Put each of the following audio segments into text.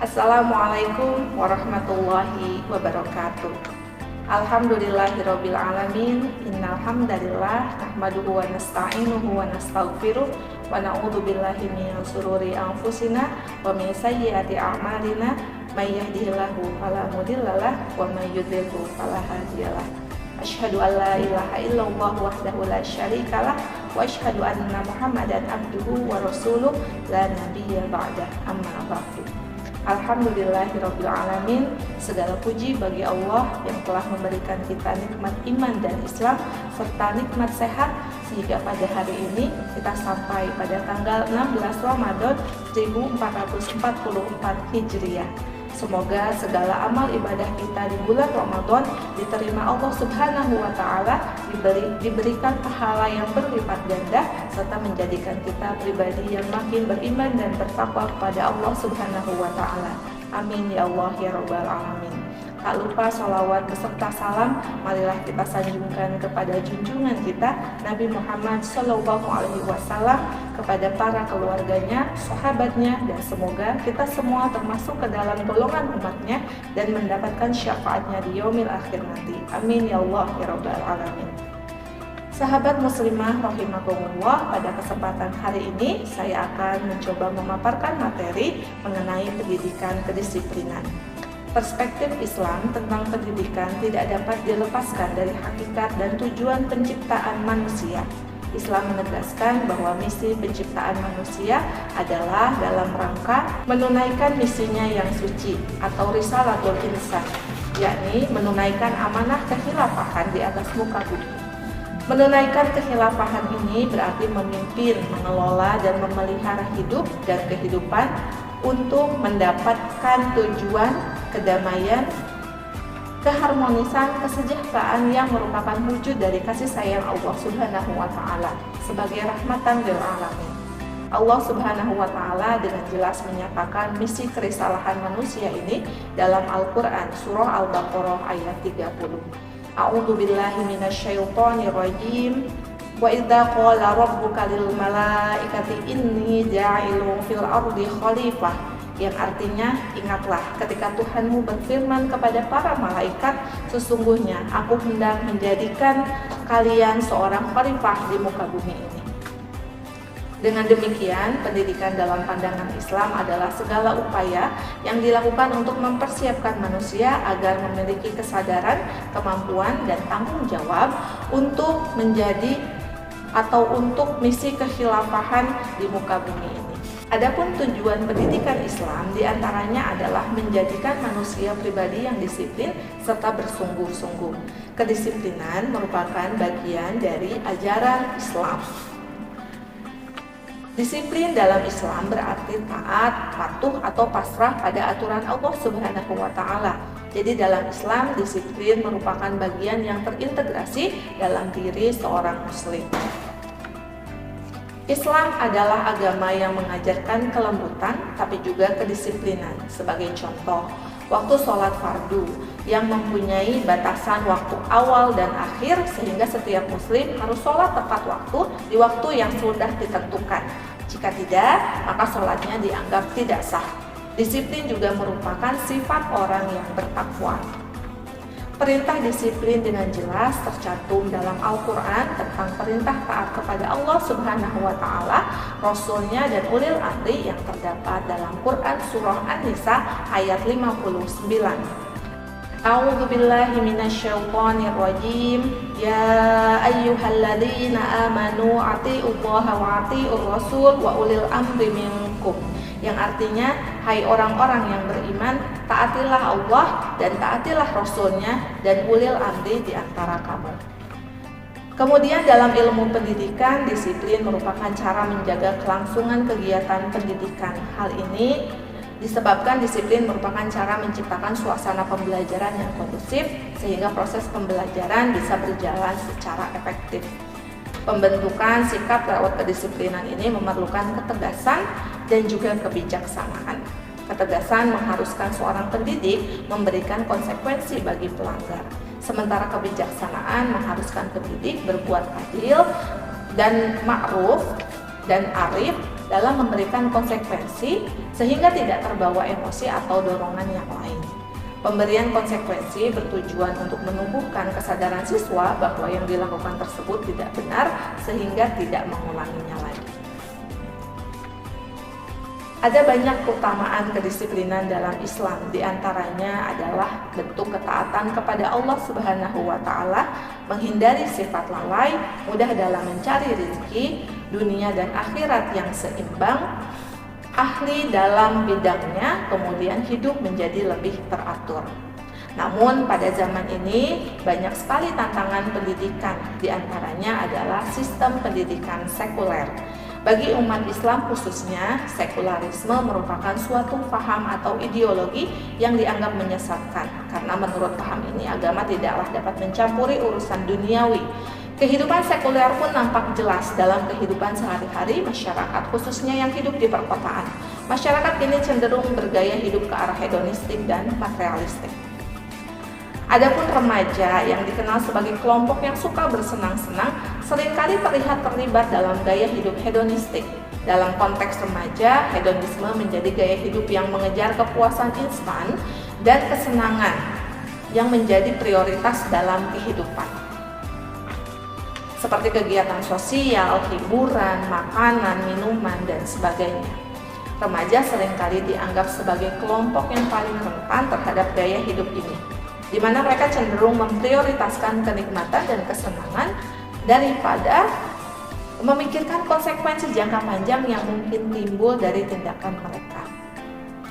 Assalamualaikum warahmatullahi wabarakatuh. Alhamdulillahirabbil alamin. Innal hamdalillah nahmaduhu wa nasta'inuhu wa nastaghfiruh wa na'udzu billahi min shururi anfusina wa min sayyiati a'malina. May yahdihillahu fala mudhillalah wa may yudhlilhu fala hadiyalah. Asyhadu an la ilaha illallah wahdahu la syarikalah wa asyhadu anna Muhammadan abduhu wa rasuluh la nabiyya ba'dah. Amma ba'du. Alhamdulillahirabbil alamin. Segala puji bagi Allah yang telah memberikan kita nikmat iman dan Islam serta nikmat sehat sehingga pada hari ini kita sampai pada tanggal 16 Ramadan 1444 Hijriah. Semoga segala amal ibadah kita di bulan Ramadan diterima Allah Subhanahu wa Ta'ala, diberikan pahala yang berlipat ganda, serta menjadikan kita pribadi yang makin beriman dan bertakwa kepada Allah Subhanahu wa Ta'ala. Amin ya Allah ya Rabbal alamin. Tak lupa sholawat beserta salam marilah kita sanjungkan kepada junjungan kita Nabi Muhammad SAW, kepada para keluarganya, sahabatnya, dan semoga kita semua termasuk ke dalam golongan umatnya dan mendapatkan syafaatnya di yaumil akhir nanti. Amin ya Allah ya Rabbal alamin. Sahabat muslimah rahimakumullah, pada kesempatan hari ini saya akan mencoba memaparkan materi mengenai pendidikan kedisiplinan. Perspektif Islam tentang pendidikan tidak dapat dilepaskan dari hakikat dan tujuan penciptaan manusia. Islam menegaskan bahwa misi penciptaan manusia adalah dalam rangka menunaikan misinya yang suci atau risalatul insan, yakni menunaikan amanah kekhilafahan di atas muka bumi. Menunaikan kekhilafahan ini berarti memimpin, mengelola, dan memelihara hidup dan kehidupan untuk mendapatkan tujuan kedamaian, keharmonisan, kesejahteraan yang merupakan wujud dari kasih sayang Allah Subhanahu wa Ta'ala sebagai rahmatan lil alamin. Allah Subhanahu wa Ta'ala dengan jelas menyatakan misi kerisalahan manusia ini dalam Al-Qur'an surah Al-Baqarah ayat 30. A'udzu billahi minasyaitonir rajim. Wa idza qala rabbuka lil malaikati inni ja'ilun fil ardi khalifah, yang artinya ingatlah ketika Tuhanmu berfirman kepada para malaikat, sesungguhnya aku hendak menjadikan kalian seorang khalifah di muka bumi ini. Dengan demikian, pendidikan dalam pandangan Islam adalah segala upaya yang dilakukan untuk mempersiapkan manusia agar memiliki kesadaran, kemampuan, dan tanggung jawab untuk menjadi atau untuk misi kekhilafahan di muka bumi ini. Adapun tujuan pendidikan Islam diantaranya adalah menjadikan manusia pribadi yang disiplin serta bersungguh-sungguh. Kedisiplinan merupakan bagian dari ajaran Islam. Disiplin dalam Islam berarti taat, patuh, atau pasrah pada aturan Allah Subhanahu wa Ta'ala. Jadi dalam Islam, disiplin merupakan bagian yang terintegrasi dalam diri seorang muslim. Islam adalah agama yang mengajarkan kelembutan tapi juga kedisiplinan. Sebagai contoh, waktu sholat fardu yang mempunyai batasan waktu awal dan akhir sehingga setiap muslim harus sholat tepat waktu di waktu yang sudah ditentukan. Jika tidak, maka sholatnya dianggap tidak sah. Disiplin juga merupakan sifat orang yang bertakwa. Perintah disiplin dengan jelas tercantum dalam Al-Quran tentang perintah taat kepada Allah Subhanahu wa Ta'ala, Rasulnya, dan ulil amri yang terdapat dalam Quran Surah An-Nisa ayat 59. A'udzu billahi minasyaitonir rajim. Ya ayyuhalladzina amanu atiiullaha wa atiiur rasul wa ulil amri minkum, yang artinya, hai orang-orang yang beriman, taatilah Allah dan taatilah Rasulnya dan ulil amri di antara kamu. Kemudian dalam ilmu pendidikan, disiplin merupakan cara menjaga kelangsungan kegiatan pendidikan. Hal ini disebabkan disiplin merupakan cara menciptakan suasana pembelajaran yang kondusif sehingga proses pembelajaran bisa berjalan secara efektif. Pembentukan sikap lewat kedisiplinan ini memerlukan ketegasan dan juga kebijaksanaan. Ketegasan mengharuskan seorang pendidik memberikan konsekuensi bagi pelanggar, sementara kebijaksanaan mengharuskan pendidik berbuat adil dan ma'ruf dan arif dalam memberikan konsekuensi sehingga tidak terbawa emosi atau dorongan yang lain. Pemberian konsekuensi bertujuan untuk menumbuhkan kesadaran siswa bahwa yang dilakukan tersebut tidak benar sehingga tidak mengulanginya lagi. Ada banyak keutamaan kedisiplinan dalam Islam, diantaranya adalah bentuk ketaatan kepada Allah Subhanahu wa Ta'ala, menghindari sifat lalai, mudah dalam mencari rezeki, dunia dan akhirat yang seimbang, ahli dalam bidangnya, kemudian hidup menjadi lebih teratur. Namun pada zaman ini banyak sekali tantangan pendidikan, diantaranya adalah sistem pendidikan sekuler. Bagi umat Islam khususnya, sekularisme merupakan suatu paham atau ideologi yang dianggap menyesatkan, karena menurut paham ini agama tidaklah dapat mencampuri urusan duniawi. Kehidupan sekuler pun nampak jelas dalam kehidupan sehari-hari masyarakat, khususnya yang hidup di perkotaan. Masyarakat kini cenderung bergaya hidup ke arah hedonistik dan materialistik. Adapun remaja yang dikenal sebagai kelompok yang suka bersenang-senang seringkali terlibat dalam gaya hidup hedonistik. Dalam konteks remaja, hedonisme menjadi gaya hidup yang mengejar kepuasan instan dan kesenangan yang menjadi prioritas dalam kehidupan. Seperti kegiatan sosial, hiburan, makanan, minuman, dan sebagainya. Remaja seringkali dianggap sebagai kelompok yang paling rentan terhadap gaya hidup ini, di mana mereka cenderung memprioritaskan kenikmatan dan kesenangan daripada memikirkan konsekuensi jangka panjang yang mungkin timbul dari tindakan mereka.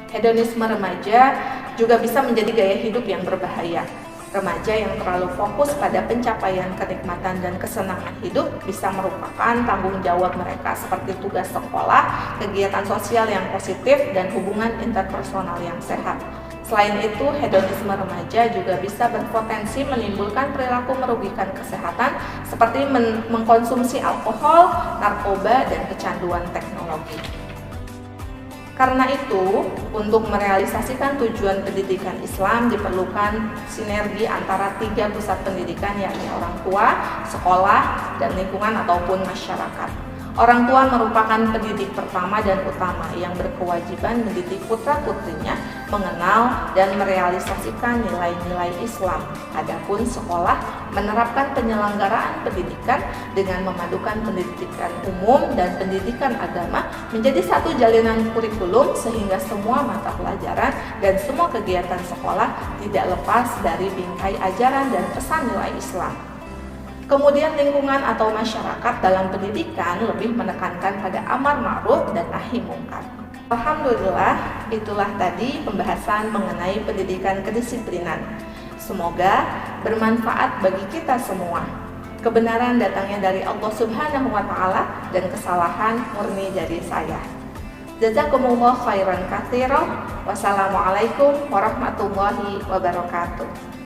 Hedonisme remaja juga bisa menjadi gaya hidup yang berbahaya. Remaja yang terlalu fokus pada pencapaian kenikmatan dan kesenangan hidup bisa merupakan tanggung jawab mereka seperti tugas sekolah, kegiatan sosial yang positif, dan hubungan interpersonal yang sehat. Selain itu, hedonisme remaja juga bisa berpotensi menimbulkan perilaku merugikan kesehatan seperti mengkonsumsi alkohol, narkoba, dan kecanduan teknologi. Karena itu, untuk merealisasikan tujuan pendidikan Islam diperlukan sinergi antara 3 pusat pendidikan, yakni orang tua, sekolah, dan lingkungan ataupun masyarakat. Orang tua merupakan pendidik pertama dan utama yang berkewajiban mendidik putra-putrinya mengenal dan merealisasikan nilai-nilai Islam. Adapun sekolah menerapkan penyelenggaraan pendidikan dengan memadukan pendidikan umum dan pendidikan agama menjadi satu jalinan kurikulum sehingga semua mata pelajaran dan semua kegiatan sekolah tidak lepas dari bingkai ajaran dan pesan nilai Islam. Kemudian lingkungan atau masyarakat dalam pendidikan lebih menekankan pada amar ma'ruf dan nahi mungkar. Alhamdulillah, itulah tadi pembahasan mengenai pendidikan kedisiplinan. Semoga bermanfaat bagi kita semua. Kebenaran datangnya dari Allah Subhanahu wa Ta'ala dan kesalahan murni dari saya. Jazakumullah khairan katsiran. Wassalamualaikum warahmatullahi wabarakatuh.